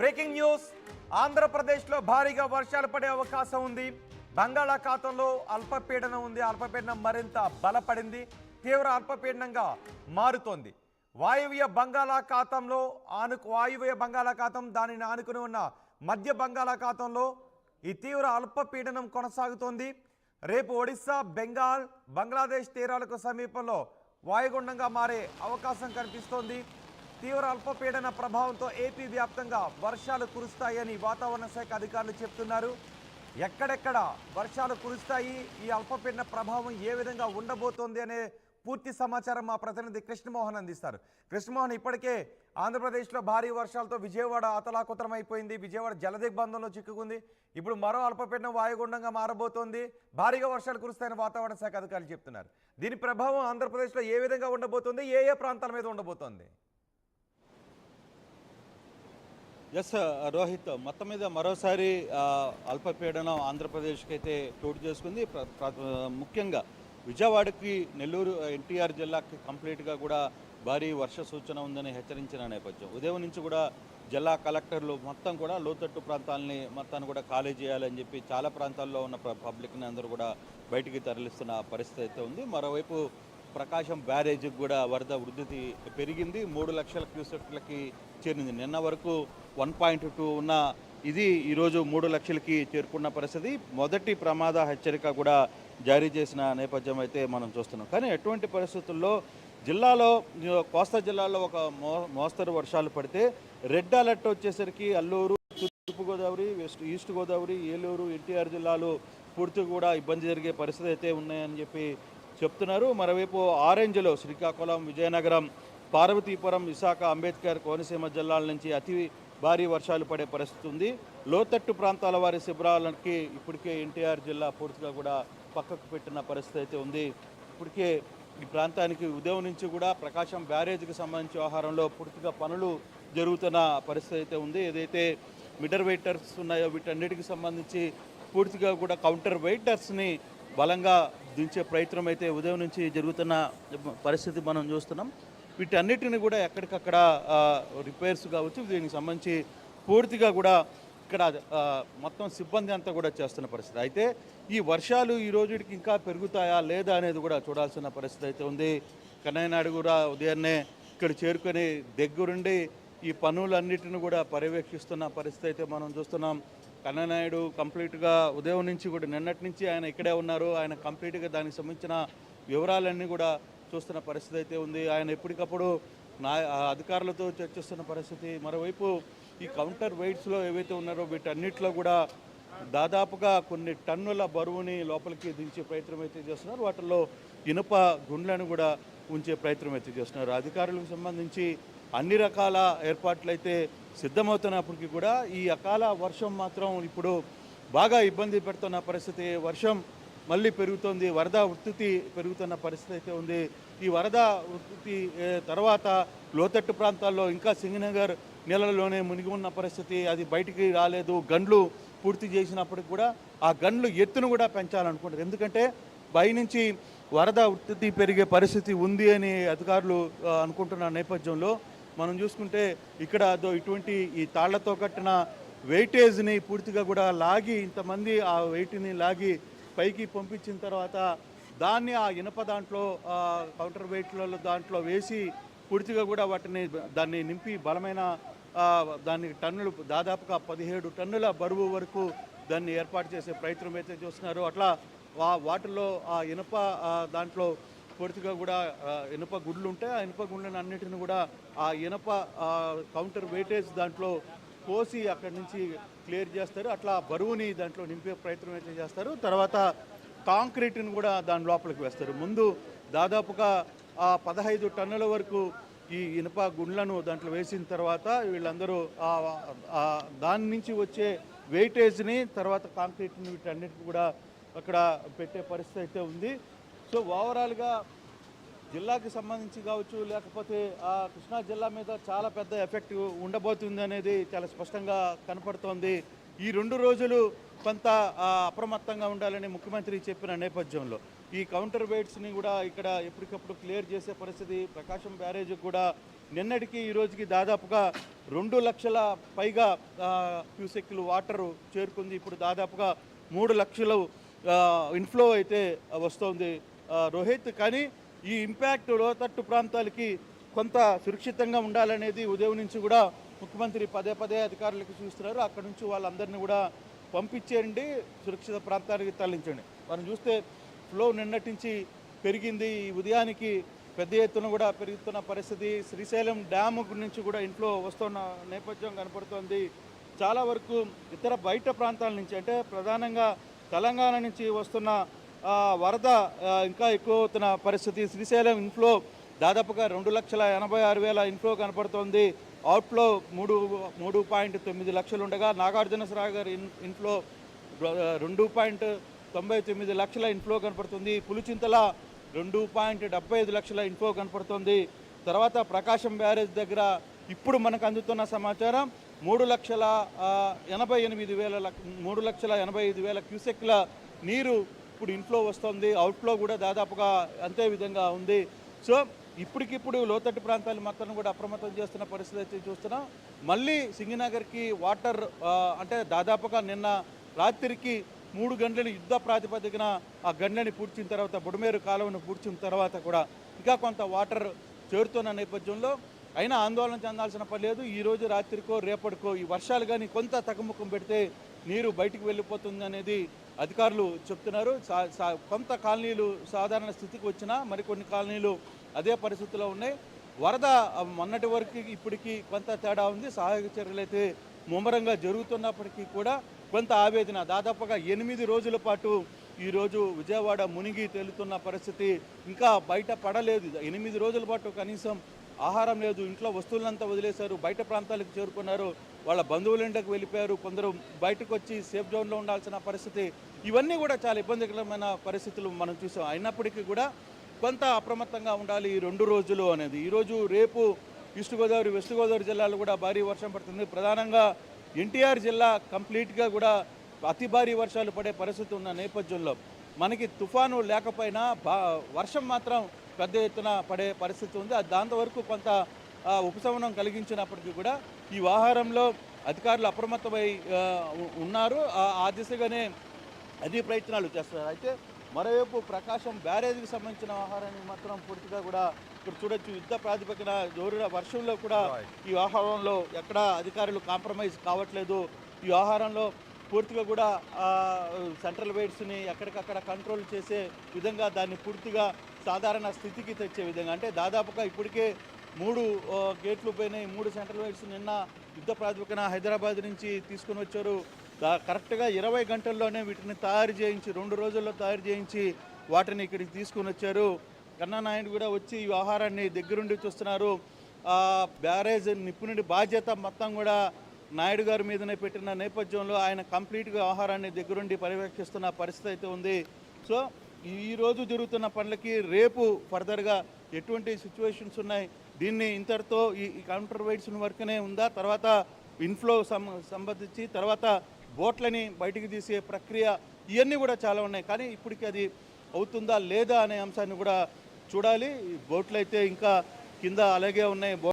Breaking news. ఆంధ్రప్రదేశ్లో భారీగా వర్షాలు పడే అవకాశం ఉంది. బంగాళాఖాతంలో అల్పపీడనం ఉంది. అల్పపీడనం మరింత బలపడింది, తీవ్ర అల్పపీడనంగా మారుతోంది. వాయువ్య బంగాళాఖాతం దానిని ఆనుకుని ఉన్న మధ్య బంగాళాఖాతంలో ఈ తీవ్ర అల్పపీడనం కొనసాగుతోంది. రేపు ఒడిశా, బెంగాల్, బంగ్లాదేశ్ తీరాలకు సమీపంలో వాయుగుండంగా మారే అవకాశం కనిపిస్తోంది. తీవ్ర అల్పపీడన ప్రభావంతో ఏపీ వ్యాప్తంగా వర్షాలు కురుస్తాయని వాతావరణ శాఖ అధికారులు చెప్తున్నారు. ఎక్కడెక్కడ వర్షాలు కురుస్తాయి, ఈ అల్పపీడన ప్రభావం ఏ విధంగా ఉండబోతోంది అనే పూర్తి సమాచారం మా ప్రతినిధి కృష్ణమోహన్ అందిస్తారు. కృష్ణమోహన్, ఇప్పటికే ఆంధ్రప్రదేశ్లో భారీ వర్షాలతో విజయవాడ అతలాకుతలమైపోయింది. విజయవాడ జలదిగ్బంధంలో చిక్కుకుంది. ఇప్పుడు మరో అల్పపీడనం వాయుగుండంగా మారబోతోంది. భారీగా వర్షాలు కురుస్తాయని వాతావరణ శాఖ అధికారులు చెప్తున్నారు. దీని ప్రభావం ఆంధ్రప్రదేశ్లో ఏ విధంగా ఉండబోతోంది, ఏ ప్రాంతాల మీద ఉండబోతోంది? ఎస్ రోహిత్, మొత్తం మీద మరోసారి అల్పపీడనం ఆంధ్రప్రదేశ్కి అయితే చోటు చేసుకుంది. ముఖ్యంగా విజయవాడకి, నెల్లూరు ఎన్టీఆర్ జిల్లాకి కంప్లీట్గా కూడా భారీ వర్ష సూచన ఉందని హెచ్చరించిన నేపథ్యం ఉదయం నుంచి కూడా జిల్లా కలెక్టర్లు మొత్తం కూడా లోతట్టు ప్రాంతాలని మొత్తాన్ని కూడా ఖాళీ చేయాలని చెప్పి చాలా ప్రాంతాల్లో ఉన్న పబ్లిక్ని అందరూ కూడా బయటికి తరలిస్తున్న పరిస్థితి అయితే ఉంది. మరోవైపు ప్రకాశం బ్యారేజ్కి కూడా వరద ఉధృతి పెరిగింది. 3 లక్షల క్యూసెక్లకి చేరింది. నిన్న వరకు 1.2 ఉన్న ఇది ఈరోజు 3 లక్షలకి చేరుకున్న పరిస్థితి. మొదటి ప్రమాద హెచ్చరిక కూడా జారీ చేసిన నేపథ్యం అయితే మనం చూస్తున్నాం. కానీ ఎటువంటి పరిస్థితుల్లో జిల్లాలో, కోస్తా జిల్లాలో ఒక మోస్తరు వర్షాలు పడితే రెడ్ అలర్ట్ వచ్చేసరికి అల్లూరు, తూర్పుగోదావరి, ఈస్ట్ గోదావరి, ఏలూరు, ఎన్టీఆర్ జిల్లాలు పూర్తిగా కూడా ఇబ్బంది జరిగే పరిస్థితి అయితే ఉన్నాయని చెప్పి చెప్తున్నారు. మరోవైపు ఆరెంజ్లో శ్రీకాకుళం, విజయనగరం, పార్వతీపురం, విశాఖ, అంబేద్కర్, కోనసీమ జిల్లాల నుంచి అతి భారీ వర్షాలు పడే పరిస్థితి ఉంది. లోతట్టు ప్రాంతాల వారి శిబిరాలకి ఇప్పటికే ఎన్టీఆర్ జిల్లా పూర్తిగా కూడా పక్కకు పెట్టిన పరిస్థితి అయితే ఉంది. ఇప్పటికే ఈ ప్రాంతానికి ఉదయం నుంచి కూడా ప్రకాశం బ్యారేజ్కి సంబంధించి వ్యవహారంలో పూర్తిగా పనులు జరుగుతున్న పరిస్థితి అయితే ఉంది. ఏదైతే మిడర్ వెయిటర్స్ ఉన్నాయో వీటన్నిటికి సంబంధించి పూర్తిగా కూడా కౌంటర్ వెయిటర్స్ని బలంగా దించే ప్రయత్నం అయితే ఉదయం నుంచి జరుగుతున్న పరిస్థితి మనం చూస్తున్నాం. వీటన్నిటిని కూడా ఎక్కడికక్కడ రిపేర్స్ కావచ్చు, దీనికి సంబంధించి పూర్తిగా కూడా ఇక్కడ మొత్తం సిబ్బంది అంతా కూడా చేస్తున్న పరిస్థితి. అయితే ఈ వర్షాలు ఈ రోజుకి ఇంకా పెరుగుతాయా లేదా అనేది కూడా చూడాల్సిన పరిస్థితి అయితే ఉంది. కన్నయ్యనాయుడు కూడా ఉదయాన్నే ఇక్కడ చేరుకొని దగ్గరుండి ఈ పనులన్నిటిని కూడా పర్యవేక్షిస్తున్న పరిస్థితి అయితే మనం చూస్తున్నాం. కన్నయ్యనాయుడు కంప్లీట్గా ఉదయం నుంచి కూడా నిన్నటి నుంచి ఆయన ఇక్కడే ఉన్నారు. ఆయన కంప్లీట్గా దానికి సంబంధించిన వివరాలన్నీ కూడా చూస్తున్న పరిస్థితి అయితే ఉంది. ఆయన ఎప్పటికప్పుడు అధికారులతో చర్చిస్తున్న పరిస్థితి. మరోవైపు ఈ కౌంటర్ వెయిట్స్లో ఏవైతే ఉన్నారో వీటన్నిటిలో కూడా దాదాపుగా కొన్ని టన్నుల బరువుని లోపలికి దించే ప్రయత్నం అయితే చేస్తున్నారు. వాటిల్లో ఇనుప గుండ్లను కూడా ఉంచే ప్రయత్నం అయితే చేస్తున్నారు. అధికారులకు సంబంధించి అన్ని రకాల ఏర్పాట్లు అయితే సిద్ధమవుతున్నప్పటికీ కూడా ఈ అకాల వర్షం మాత్రం ఇప్పుడు బాగా ఇబ్బంది పెడుతున్న పరిస్థితి. వర్షం మళ్ళీ పెరుగుతోంది, వరద ఉధృతి పెరుగుతున్న పరిస్థితి అయితే ఉంది. ఈ వరద ఉధృతి తర్వాత లోతట్టు ప్రాంతాల్లో ఇంకా సింగనగర్ నీళ్ళలోనే మునిగి ఉన్న పరిస్థితి. అది బయటికి రాలేదు. గండ్లు పూర్తి చేసినప్పటికి కూడా ఆ గండ్లు ఎత్తును కూడా పెంచాలనుకుంటారు. ఎందుకంటే పైనుంచి వరద ఉధృతి పెరిగే పరిస్థితి ఉంది అని అధికారులు అనుకుంటున్న నేపథ్యంలో మనం చూసుకుంటే ఇక్కడ ఇటువంటి ఈ తాళ్లతో కట్టిన వెయిటేజ్ని పూర్తిగా కూడా లాగి, ఇంతమంది ఆ వెయిట్ని లాగి పైకి పంపించిన తర్వాత దాన్ని ఆ ఇనప దాంట్లో కౌంటర్ వెయిట్లలో దాంట్లో వేసి పూర్తిగా కూడా దాన్ని నింపి బలమైన దాన్ని టన్నులు, దాదాపుగా 17 టన్నుల బరువు వరకు దాన్ని ఏర్పాటు చేసే ప్రయత్నం అయితే చూస్తున్నారు. అట్లా వాటిల్లో ఆ ఇనుప దాంట్లో పూర్తిగా కూడా ఇనుప గుడ్లు ఉంటాయి. ఆ ఇనుప గుండ్లను అన్నిటిని కూడా ఆ ఇనుప కౌంటర్ వెయిటేజ్ దాంట్లో పోసి అక్కడి నుంచి క్లియర్ చేస్తారు. అట్లా బరువుని దాంట్లో నింపే ప్రయత్నం అయితే చేస్తారు. తర్వాత కాంక్రీట్ని కూడా దాని లోపలికి వేస్తారు. ముందు దాదాపుగా 15 టన్నుల వరకు ఈ ఇనుప గుండ్లను దాంట్లో వేసిన తర్వాత వీళ్ళందరూ దాని నుంచి వచ్చే వెయిటేజ్ని, తర్వాత కాంక్రీట్ని, వీటన్నిటిని కూడా అక్కడ పెట్టే పరిస్థితి అయితే ఉంది. సో ఓవరాల్గా జిల్లాకి సంబంధించి కావచ్చు, లేకపోతే కృష్ణా జిల్లా మీద చాలా పెద్ద ఎఫెక్ట్ ఉండబోతుంది అనేది చాలా స్పష్టంగా కనపడుతోంది. ఈ 2 రోజులు కొంత అప్రమత్తంగా ఉండాలని ముఖ్యమంత్రి చెప్పిన నేపథ్యంలో ఈ కౌంటర్ వెయిట్స్ని కూడా ఇక్కడ ఎప్పటికప్పుడు క్లియర్ చేసే పరిస్థితి. ప్రకాశం బ్యారేజ్కి కూడా నిన్నటికి ఈ రోజుకి దాదాపుగా 2 లక్షల పైగా క్యూసెక్లు వాటరు చేరుకుంది. ఇప్పుడు దాదాపుగా 3 లక్షలు ఇన్ఫ్లో అయితే వస్తుంది రోహిత్. కానీ ఈ ఇంపాక్ట్ లోతట్టు ప్రాంతాలకి కొంత సురక్షితంగా ఉండాలనేది ఉదయం నుంచి కూడా ముఖ్యమంత్రి పదే పదే అధికారులకు చూస్తున్నారు. అక్కడ నుంచి వాళ్ళందరినీ కూడా పంపించేయండి, సురక్షిత ప్రాంతానికి తరలించండి. మనం చూస్తే ఫ్లో నిన్నటి నుంచి పెరిగింది. ఈ ఉదయానికి పెద్ద ఎత్తున కూడా పెరుగుతున్న పరిస్థితి. శ్రీశైలం డ్యాము నుంచి కూడా ఇన్ఫ్లో వస్తున్న నేపథ్యం కనపడుతోంది. చాలా వరకు ఇతర బయట ప్రాంతాల నుంచి అంటే ప్రధానంగా తెలంగాణ నుంచి వస్తున్న వరద ఇంకా ఎక్కువ అవుతున్న పరిస్థితి. శ్రీశైలం ఇన్ఫ్లో దాదాపుగా 2,86,000 ఇన్ఫ్లో కనపడుతోంది. అవుట్ఫ్లో 3.9 లక్షలు ఉండగా నాగార్జునసాగర్ ఇన్ఫ్లో 2.99 లక్షల ఇన్ఫ్లో కనపడుతుంది. పులిచింతల 2.75 లక్షల ఇన్ఫ్లో కనపడుతుంది. తర్వాత ప్రకాశం బ్యారేజ్ దగ్గర ఇప్పుడు మనకు అందుతున్న సమాచారం 3,85,000 క్యూసెక్ల నీరు ఇప్పుడు ఇన్ఫ్లో వస్తుంది. అవుట్ఫ్లో కూడా దాదాపుగా అంతే విధంగా ఉంది. సో ఇప్పటికిప్పుడు లోతట్టు ప్రాంతాలు మొత్తం కూడా అప్రమత్తం చేస్తున్న పరిస్థితి అయితే చూస్తున్నాం. మళ్ళీ సింగనగర్కి వాటర్ అంటే దాదాపుగా నిన్న రాత్రికి 3 గంటల యుద్ధ ప్రాతిపదికన ఆ గండ్లని పూడ్చిన తర్వాత బుడమేరు కాలువను పూడ్చిన తర్వాత కూడా ఇంకా కొంత వాటర్ చేరుతున్న నేపథ్యంలో అయినా ఆందోళన చెందాల్సిన పని లేదు. ఈరోజు రాత్రికో రేపటికో ఈ వర్షాలు కానీ కొంత తగ్గుముఖం పెడితే నీరు బయటికి వెళ్ళిపోతుంది అనేది అధికారులు చెప్తున్నారు. కొంత కాలనీలు సాధారణ స్థితికి వచ్చినా మరికొన్ని కాలనీలు అదే పరిస్థితిలో ఉన్నాయి. వరద మొన్నటి వరకు ఇప్పటికీ కొంత తేడా ఉంది. సహాయక చర్యలు అయితే ముమ్మరంగా జరుగుతున్నప్పటికీ కూడా కొంత ఆవేదన. దాదాపుగా 8 రోజుల పాటు ఈరోజు విజయవాడ మునిగి తేలుతున్న పరిస్థితి. ఇంకా బయట పడలేదు. 8 రోజుల పాటు కనీసం ఆహారం లేదు. ఇంట్లో వస్తువులంతా వదిలేశారు. బయట ప్రాంతాలకు చేరుకున్నారు. వాళ్ళ బంధువుల ఇంటికి వెళ్ళిపోయారు. కొందరు బయటకు వచ్చి సేఫ్ జోన్లో ఉండాల్సిన పరిస్థితి. ఇవన్నీ కూడా చాలా ఇబ్బందికరమైన పరిస్థితులు మనం చూసాం. అయినప్పటికీ కూడా కొంత అప్రమత్తంగా ఉండాలి ఈ 2 రోజులు అనేది. ఈరోజు రేపు ఈస్ట్ గోదావరి వెస్ట్ గోదావరి జిల్లాలో కూడా భారీ వర్షం పడుతుంది. ప్రధానంగా ఎన్టీఆర్ జిల్లా కంప్లీట్గా కూడా అతి భారీ వర్షాలు పడే పరిస్థితి ఉన్న నేపథ్యంలో మనకి తుఫాను లేకపోయినా వర్షం మాత్రం పెద్ద ఎత్తున పడే పరిస్థితి ఉంది. దాంతో వరకు కొంత ఉపశమనం కలిగించినప్పటికీ కూడా ఈ వ్యవహారంలో అధికారులు అప్రమత్తమై ఉన్నారు. ఆ దిశగానే అన్ని ప్రయత్నాలు చేస్తున్నారు. అయితే మరోవైపు ప్రకాశం బ్యారేజ్కి సంబంధించిన వ్యవహారాన్ని మాత్రం పూర్తిగా కూడా ఇక్కడ చూడొచ్చు. యుద్ధ ప్రాతిపదికన జోరున వర్షంలో కూడా ఈ వ్యవహారంలో ఎక్కడ అధికారులు కాంప్రమైజ్ కావట్లేదు. ఈ వ్యవహారంలో పూర్తిగా కూడా సెంట్రల్ వెయిట్స్ని ఎక్కడికక్కడ కంట్రోల్ చేసే విధంగా దాన్ని పూర్తిగా సాధారణ స్థితికి తెచ్చే విధంగా అంటే దాదాపుగా ఇప్పటికే 3 గేట్లు పోయినాయి. 3 సెంట్రల్ వెయిట్స్ నిన్న యుద్ధ ప్రాతిపదికన హైదరాబాద్ నుంచి తీసుకుని వచ్చారు. కరెక్ట్గా 20 గంటల్లోనే వీటిని తయారు చేయించి 2 రోజుల్లో తయారు చేయించి వాటిని ఇక్కడికి తీసుకుని వచ్చారు. కన్నానాయుడు కూడా వచ్చి ఈ వ్యవహారాన్ని దగ్గరుండి చూస్తున్నారు. బ్యారేజ్ నిపుణుడి బాధ్యత మొత్తం కూడా నాయుడు గారి మీదనే పెట్టిన నేపథ్యంలో ఆయన కంప్లీట్గా వ్యవహారాన్ని దగ్గరుండి పర్యవేక్షిస్తున్న పరిస్థితి అయితే ఉంది. సో ఈరోజు జరుగుతున్న పనులకి రేపు ఫర్దర్గా ఎటువంటి సిచ్యువేషన్స్ ఉన్నాయి, దీన్ని ఇంతటితో ఈ కౌంటర్ వెయిట్స్ వరకునే ఉందా, తర్వాత ఇన్ఫ్లో సంబంధించి తర్వాత బోట్లని బయటికి తీసే ప్రక్రియ ఇవన్నీ కూడా చాలా ఉన్నాయి. కానీ ఇప్పటికి అది అవుతుందా లేదా అనే అంశాన్ని కూడా చూడాలి. బోట్లు అయితే ఇంకా కింద అలాగే ఉన్నాయి.